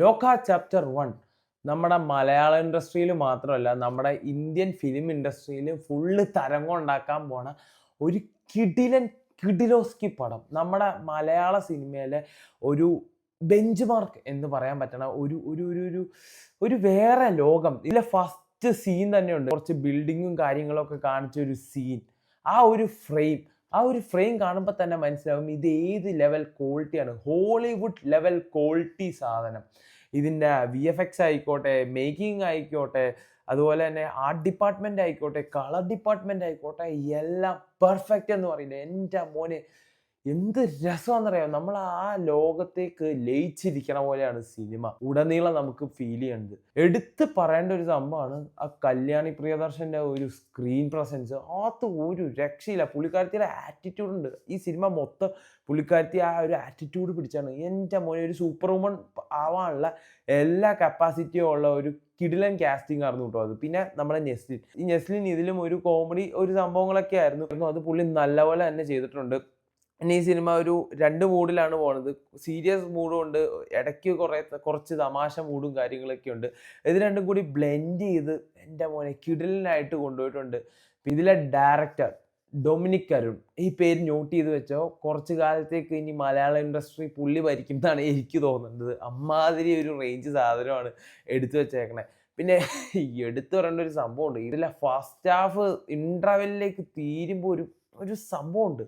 ലോക ചാപ്റ്റർ 1 നമ്മുടെ മലയാള ഇൻഡസ്ട്രിയിൽ മാത്രമല്ല നമ്മുടെ ഇന്ത്യൻ ഫിലിം ഇൻഡസ്ട്രിയിൽ ഫുള്ള് തരംഗം ഉണ്ടാക്കാൻ പോണ ഒരു കിടിലോസ്കി പടം. നമ്മുടെ മലയാള സിനിമയിലെ ഒരു ബെഞ്ച് മാർക്ക് എന്ന് പറയാൻ പറ്റണ ഒരു ഒരു ഒരു ഒരു ഒരു വേറെ ലോകം. ഇതിലെ ഫസ്റ്റ് സീൻ തന്നെയുണ്ട്, കുറച്ച് ബിൽഡിങ്ങും കാര്യങ്ങളൊക്കെ കാണിച്ച ഒരു സീൻ. ആ ഒരു ഫ്രെയിം കാണുമ്പോൾ തന്നെ മനസ്സിലാവും ഇത് ഏത് ലെവൽ ക്വാളിറ്റിയാണ്. ഹോളിവുഡ് ലെവൽ ക്വാളിറ്റി സാധനം. ഇതിൻ്റെ VFX ആയിക്കോട്ടെ, മേക്കിംഗ് ആയിക്കോട്ടെ, അതുപോലെ തന്നെ ആർട്ട് ഡിപ്പാർട്ട്മെന്റ് ആയിക്കോട്ടെ, കളർ ഡിപ്പാർട്ട്മെന്റ് ആയിക്കോട്ടെ, എല്ലാം പെർഫെക്റ്റ് എന്ന് പറയുന്നത്. എൻ്റെ മോനെ എന്ത് രസമാണെന്നറിയാം. നമ്മൾ ആ ലോകത്തേക്ക് ലയിച്ചിരിക്കണ പോലെയാണ് സിനിമ ഉടനീളം നമുക്ക് ഫീൽ ചെയ്യുന്നത്. എടുത്ത് പറയേണ്ട ഒരു സംഭവമാണ് ആ കല്യാണി പ്രിയദർശൻ്റെ ഒരു സ്ക്രീൻ പ്രസൻസ്. അത് ഒരു രക്ഷയില്ല. പുള്ളിക്കാരത്തിയുടെ ആറ്റിറ്റ്യൂഡ് ഉണ്ട്. ഈ സിനിമ മൊത്തം പുള്ളിക്കാരത്തി ആ ഒരു ആറ്റിറ്റ്യൂഡ് പിടിച്ചാണ്. എൻ്റെ മോനെ ഒരു സൂപ്പർ വുമൺ ആവാനുള്ള എല്ലാ കപ്പാസിറ്റിയും ഉള്ള ഒരു കിടിലൻ കാസ്റ്റിംഗ് ആയിരുന്നു കേട്ടോ അത്. പിന്നെ നമ്മുടെ നെസ്ലിൻ ഇതിലും ഒരു കോമഡി ഒരു സംഭവങ്ങളൊക്കെ ആയിരുന്നു. അത് പുള്ളി നല്ലപോലെ തന്നെ ചെയ്തിട്ടുണ്ട്. പിന്നെ ഈ സിനിമ ഒരു 2 മൂഡിലാണ് പോകുന്നത്. സീരിയസ് മൂഡും ഉണ്ട്, ഇടയ്ക്ക് കുറച്ച് തമാശ മൂഡും കാര്യങ്ങളൊക്കെ ഉണ്ട്. ഇത് രണ്ടും കൂടി ബ്ലെൻഡ് ചെയ്ത് എൻ്റെ മോനെ കിടിലനായിട്ട് കൊണ്ടുപോയിട്ടുണ്ട്. ഇതിലെ ഡയറക്ടർ ഡൊമിനിക് അരുൺ, ഈ പേര് നോട്ട് ചെയ്ത് വെച്ചോ. കുറച്ച് കാലത്തേക്ക് ഇനി മലയാള ഇൻഡസ്ട്രി പുള്ളി ഭരിക്കും എന്നാണ് എനിക്ക് തോന്നുന്നത്. അമ്മാതിരി ഒരു റേഞ്ച് സാധനമാണ് എടുത്തു വെച്ചേക്കണേ. പിന്നെ എടുത്തു പറയേണ്ട ഒരു സംഭവമുണ്ട്. ഇതിലെ ഫസ്റ്റ് ഹാഫ് ഇൻട്രവെല്ലിലേക്ക് തീരുമ്പോൾ ഒരു സംഭവമുണ്ട്.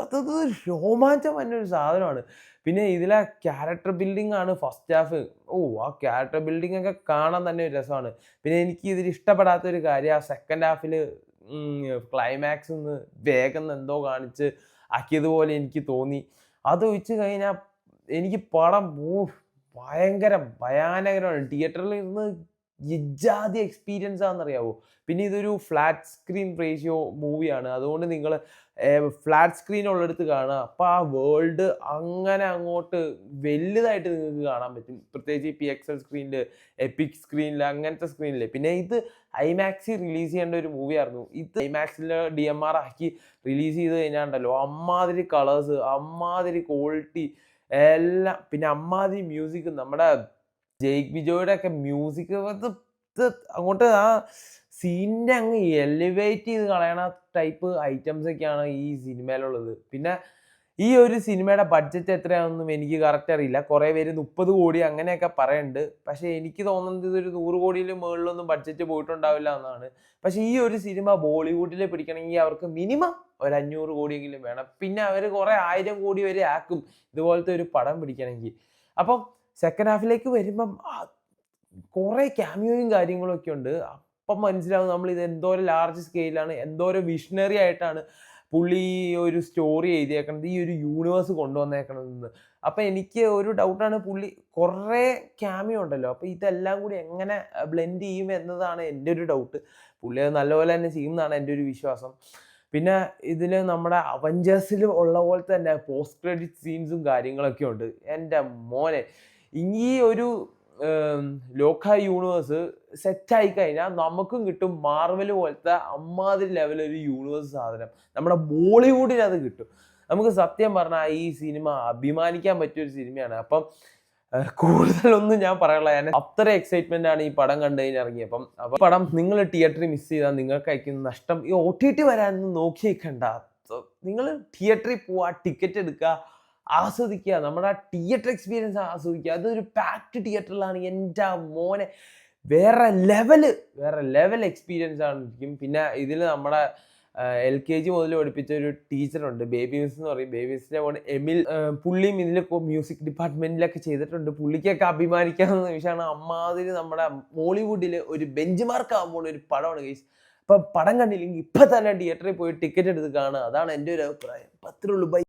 അത് രോമാഞ്ചം ഒരു സാധനമാണ്. പിന്നെ ഇതിലെ ക്യാരക്ടർ ബിൽഡിംഗ് ആണ് ഫസ്റ്റ് ഹാഫ്. ആ ക്യാരക്ടർ ബിൽഡിംഗ് ഒക്കെ കാണാൻ തന്നെ ഒരു രസമാണ്. പിന്നെ എനിക്ക് ഇതിൽ ഇഷ്ടപ്പെടാത്തൊരു കാര്യം, ആ സെക്കൻഡ് ഹാഫിൽ ക്ലൈമാക്സ് വേഗം എന്തോ കാണിച്ച് ആക്കിയതുപോലെ എനിക്ക് തോന്നി. അത് ഒഴിച്ച് കഴിഞ്ഞാൽ എനിക്ക് പടം ഭയാനകരമാണ്. തിയേറ്ററിൽ ഇരുന്ന് ഇജാതി എക്സ്പീരിയൻസ് ആണെന്നറിയാവോ. പിന്നെ ഇതൊരു ഫ്ലാറ്റ് സ്ക്രീൻ റേഷ്യോ മൂവിയാണ്. അതുകൊണ്ട് നിങ്ങൾ ഫ്ലാറ്റ് സ്ക്രീൻ ഉള്ളിടത്ത് കാണുക. അപ്പോൾ ആ വേൾഡ് അങ്ങനെ അങ്ങോട്ട് വലുതായിട്ട് നിങ്ങൾക്ക് കാണാൻ പറ്റും. പ്രത്യേകിച്ച് PXL സ്ക്രീനിൽ, എപ്പിക് സ്ക്രീനിൽ, അങ്ങനത്തെ സ്ക്രീനിൽ. പിന്നെ ഇത് ഐമാക്സിൽ റിലീസ് ചെയ്യേണ്ട ഒരു മൂവിയായിരുന്നു. ഇത് ഐമാക്സിൽ DMR ആക്കി റിലീസ് ചെയ്ത് കഴിഞ്ഞാണ്ടല്ലോ അമ്മാതിരി കളേഴ്സ്, അമ്മാതിരി ക്വാളിറ്റി എല്ലാം. പിന്നെ അമ്മാതിരി മ്യൂസിക്, നമ്മുടെ ജയ്ക്ക് ബിജോയുടെ ഒക്കെ മ്യൂസിക് അങ്ങോട്ട് ആ സീനിനെ അങ്ങ് എലിവേറ്റ് ചെയ്ത് കളയണ ടൈപ്പ് ഐറ്റംസ് ഒക്കെയാണ് ഈ സിനിമയിലുള്ളത്. പിന്നെ ഈ ഒരു സിനിമയുടെ ബഡ്ജറ്റ് എത്രയാണെന്നും എനിക്ക് കറക്റ്റ് അറിയില്ല. കുറേ പേര് 30 കോടി അങ്ങനെയൊക്കെ പറയുന്നുണ്ട്. പക്ഷേ എനിക്ക് തോന്നുന്നത് ഇതൊരു 100 കോടിയിൽ മുകളിലൊന്നും ബഡ്ജറ്റ് പോയിട്ടുണ്ടാവില്ല എന്നാണ്. പക്ഷേ ഈ ഒരു സിനിമ ബോളിവുഡിൽ പിടിക്കണമെങ്കിൽ അവർക്ക് മിനിമം ഒരു 500 കോടിയെങ്കിലും വേണം. പിന്നെ അവർ കുറേ 1000 കോടി വരെ ആക്കും ഇതുപോലത്തെ ഒരു പടം പിടിക്കണമെങ്കിൽ. അപ്പം സെക്കൻഡ് ഹാഫിലേക്ക് വരുമ്പം കുറേ ക്യാമിയോയും കാര്യങ്ങളും ഒക്കെ ഉണ്ട്. അപ്പം മനസ്സിലാവും നമ്മൾ ഇത് എന്തോരം ലാർജ് സ്കെയിലാണ്, എന്തോരം വിഷണറി ആയിട്ടാണ് പുള്ളി ഒരു സ്റ്റോറി എഴുതിയേക്കണത്, ഈ ഒരു യൂണിവേഴ്സ് കൊണ്ടുവന്നേക്കണതെന്ന്. അപ്പം എനിക്ക് ഒരു ഡൗട്ടാണ്, പുള്ളി കുറേ ക്യാമിയോ ഉണ്ടല്ലോ, അപ്പോൾ ഇതെല്ലാം കൂടി എങ്ങനെ ബ്ലെൻഡ് ചെയ്യും എന്നതാണ് എൻ്റെ ഒരു ഡൗട്ട്. പുള്ളി അത് നല്ലപോലെ തന്നെ ചെയ്യുമെന്നാണ് എൻ്റെ ഒരു വിശ്വാസം. പിന്നെ ഇതിൽ നമ്മുടെ അവഞ്ചേഴ്സിൽ ഉള്ള പോലെ തന്നെ പോസ്റ്റ് ക്രെഡിറ്റ് സീൻസും കാര്യങ്ങളൊക്കെ ഉണ്ട്. എൻ്റെ മോനെ, ഈ ഒരു ലോക യൂണിവേഴ്സ് സെറ്റായി കഴിഞ്ഞാൽ നമുക്കും കിട്ടും മാർവൽ പോലത്തെ അമ്മാതിരി ലെവൽ ഒരു യൂണിവേഴ്സ് സാധനം. നമ്മുടെ ബോളിവുഡിന് അത് കിട്ടും. നമുക്ക് സത്യം പറഞ്ഞാൽ ഈ സിനിമ അഭിമാനിക്കാൻ പറ്റിയൊരു സിനിമയാണ്. അപ്പം കൂടുതലൊന്നും ഞാൻ പറയാനുള്ള, ഞാൻ അത്ര എക്സൈറ്റ്മെന്റ് ആണ് ഈ പടം കണ്ടു കഴിഞ്ഞ് ഇറങ്ങിയപ്പം. അപ്പം പടം നിങ്ങൾ തിയേറ്ററിൽ മിസ് ചെയ്താൽ നിങ്ങൾക്ക് അയക്കുന്ന നഷ്ടം. ഈ OTT വരാനൊന്നും നോക്കി നിൽക്കണ്ട. നിങ്ങൾ തിയേറ്ററിൽ പോവുക, ടിക്കറ്റ് എടുക്കുക, ആസ്വദിക്കുക, നമ്മുടെ ആ തിയേറ്റർ എക്സ്പീരിയൻസ് ആസ്വദിക്കുക. അതൊരു പാക്ഡ് തിയേറ്ററിലാണ്. എൻ്റെ മോനെ വേറെ ലെവൽ എക്സ്പീരിയൻസ് ആണ്. പിന്നെ ഇതിൽ നമ്മുടെ LKG മുതൽ പഠിപ്പിച്ച ഒരു ടീച്ചറുണ്ട്, ബേബി മിസ് എന്ന് പറയും. ബേബി മിസ്സിന്റെ പോലെ എമിൽ, പുള്ളിയും ഇതിൽ മ്യൂസിക് ഡിപ്പാർട്ട്മെന്റിലൊക്കെ ചെയ്തിട്ടുണ്ട്. പുള്ളിക്കൊക്കെ അഭിമാനിക്കാവുന്ന വിഷയമാണ്. അമ്മാതിരി നമ്മുടെ ബോളിവുഡിൽ ഒരു ബെഞ്ച് മാർക്ക് ആകുമ്പോൾ ഒരു പടമാണ് ഗൈസ്. അപ്പം പടം കണ്ടില്ലെങ്കിൽ ഇപ്പം തന്നെ തിയേറ്ററിൽ പോയി ടിക്കറ്റ് എടുത്ത് കാണുക. അതാണ് എൻ്റെ ഒരു അഭിപ്രായം. 10 ബൈ